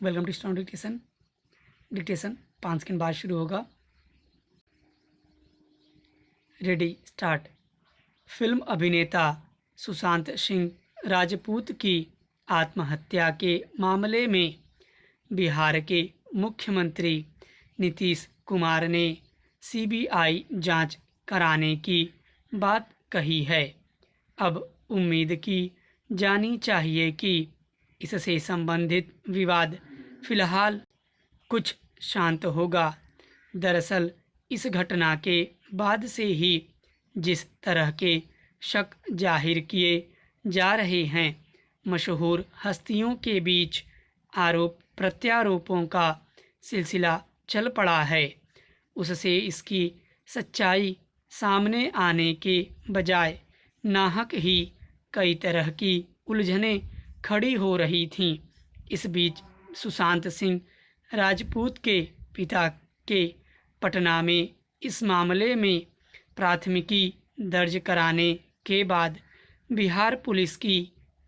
Welcome to student dictation. Dictation 5 second बाद शुरू होगा। Ready start. फिल्म अभिनेता सुशांत सिंह राजपूत की आत्महत्या के मामले में बिहार के मुख्यमंत्री नीतीश कुमार ने सीबीआई जांच कराने की बात कही है। अब उम्मीद की जानी चाहिए कि इससे संबंधित विवाद फिलहाल कुछ शांत होगा। दरअसल इस घटना के बाद से ही जिस तरह के शक जाहिर किए जा रहे हैं, मशहूर हस्तियों के बीच आरोप प्रत्यारोपों का सिलसिला चल पड़ा है, उससे इसकी सच्चाई सामने आने के बजाय नाहक ही कई तरह की उलझनें खड़ी हो रही थीं। इस बीच सुशांत सिंह राजपूत के पिता के पटना में इस मामले में प्राथमिकी दर्ज कराने के बाद बिहार पुलिस की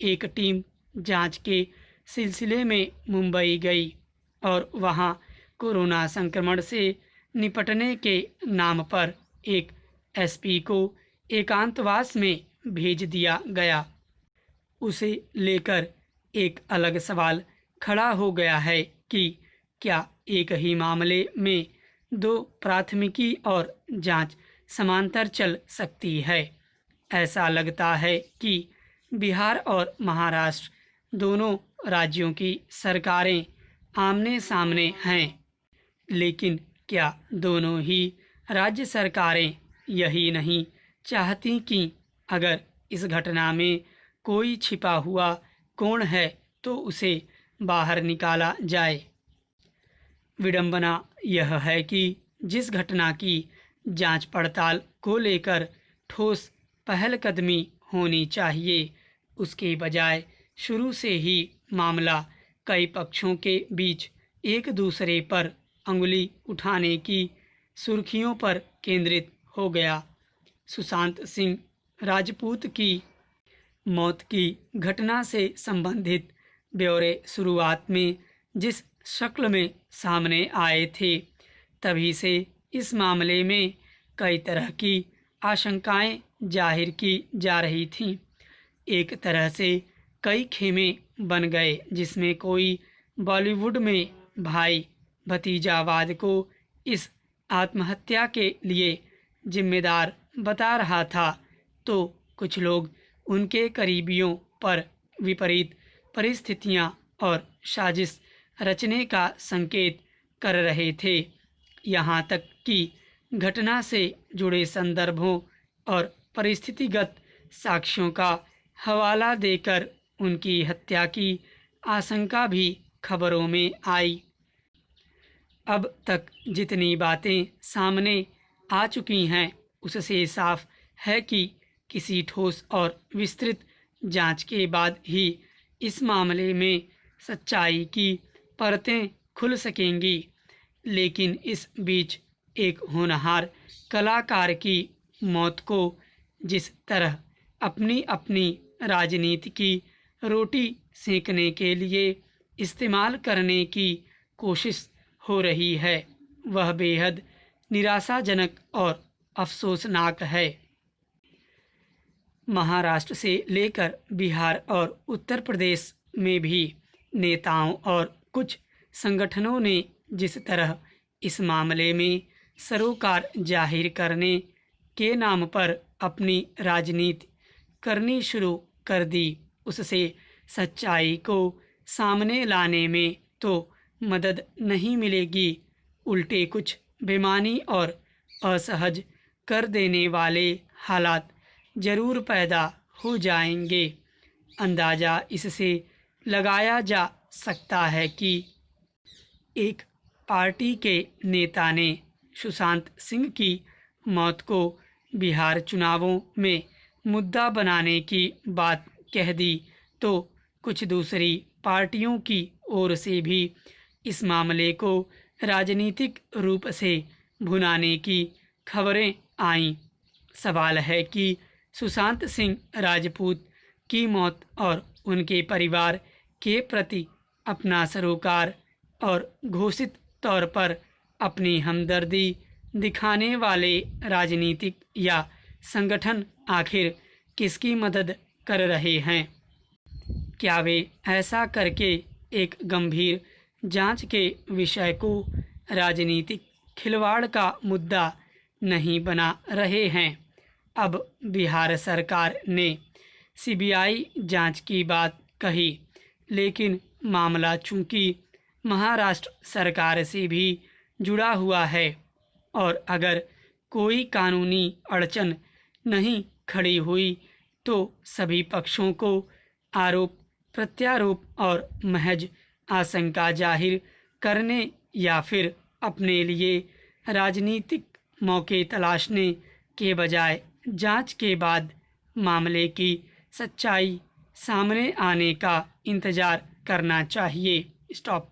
एक टीम जांच के सिलसिले में मुंबई गई और वहां कोरोना संक्रमण से निपटने के नाम पर एक एसपी को एकांतवास में भेज दिया गया। उसे लेकर एक अलग सवाल खड़ा हो गया है कि क्या एक ही मामले में दो प्राथमिकी और जांच समांतर चल सकती है। ऐसा लगता है कि बिहार और महाराष्ट्र दोनों राज्यों की सरकारें आमने सामने हैं, लेकिन क्या दोनों ही राज्य सरकारें यही नहीं चाहती कि अगर इस घटना में कोई छिपा हुआ कौन है तो उसे बाहर निकाला जाए। विडंबना यह है कि जिस घटना की जांच पड़ताल को लेकर ठोस पहलकदमी होनी चाहिए, उसके बजाय शुरू से ही मामला कई पक्षों के बीच एक दूसरे पर अंगुली उठाने की सुर्खियों पर केंद्रित हो गया। सुशांत सिंह राजपूत की मौत की घटना से संबंधित ब्यौरे शुरुआत में जिस शक्ल में सामने आए थे, तभी से इस मामले में कई तरह की आशंकाएं जाहिर की जा रही थीं। एक तरह से कई खेमे बन गए, जिसमें कोई बॉलीवुड में भाई भतीजावाद को इस आत्महत्या के लिए जिम्मेदार बता रहा था, तो कुछ लोग उनके करीबियों पर विपरीत परिस्थितियां और साजिश रचने का संकेत कर रहे थे। यहाँ तक कि घटना से जुड़े संदर्भों और परिस्थितिगत साक्ष्यों का हवाला देकर उनकी हत्या की आशंका भी खबरों में आई। अब तक जितनी बातें सामने आ चुकी हैं, उससे साफ है कि किसी ठोस और विस्तृत जांच के बाद ही इस मामले में सच्चाई की परतें खुल सकेंगी। लेकिन इस बीच एक होनहार कलाकार की मौत को जिस तरह अपनी अपनी राजनीति की रोटी सेंकने के लिए इस्तेमाल करने की कोशिश हो रही है, वह बेहद निराशाजनक और अफसोसनाक है। महाराष्ट्र से लेकर बिहार और उत्तर प्रदेश में भी नेताओं और कुछ संगठनों ने जिस तरह इस मामले में सरोकार जाहिर करने के नाम पर अपनी राजनीति करनी शुरू कर दी, उससे सच्चाई को सामने लाने में तो मदद नहीं मिलेगी, उल्टे कुछ बेमानी और असहज कर देने वाले हालात जरूर पैदा हो जाएंगे। अंदाज़ा इससे लगाया जा सकता है कि एक पार्टी के नेता ने सुशांत सिंह की मौत को बिहार चुनावों में मुद्दा बनाने की बात कह दी, तो कुछ दूसरी पार्टियों की ओर से भी इस मामले को राजनीतिक रूप से भुनाने की खबरें आईं। सवाल है कि सुशांत सिंह राजपूत की मौत और उनके परिवार के प्रति अपना सरोकार और घोषित तौर पर अपनी हमदर्दी दिखाने वाले राजनीतिक या संगठन आखिर किसकी मदद कर रहे हैं? क्या वे ऐसा करके एक गंभीर जांच के विषय को राजनीतिक खिलवाड़ का मुद्दा नहीं बना रहे हैं? अब बिहार सरकार ने सीबीआई जांच की बात कही, लेकिन मामला चूंकि महाराष्ट्र सरकार से भी जुड़ा हुआ है और अगर कोई कानूनी अड़चन नहीं खड़ी हुई तो सभी पक्षों को आरोप प्रत्यारोप और महज आशंका जाहिर करने या फिर अपने लिए राजनीतिक मौके तलाशने के बजाय जांच के बाद मामले की सच्चाई सामने आने का इंतज़ार करना चाहिए। स्टॉप।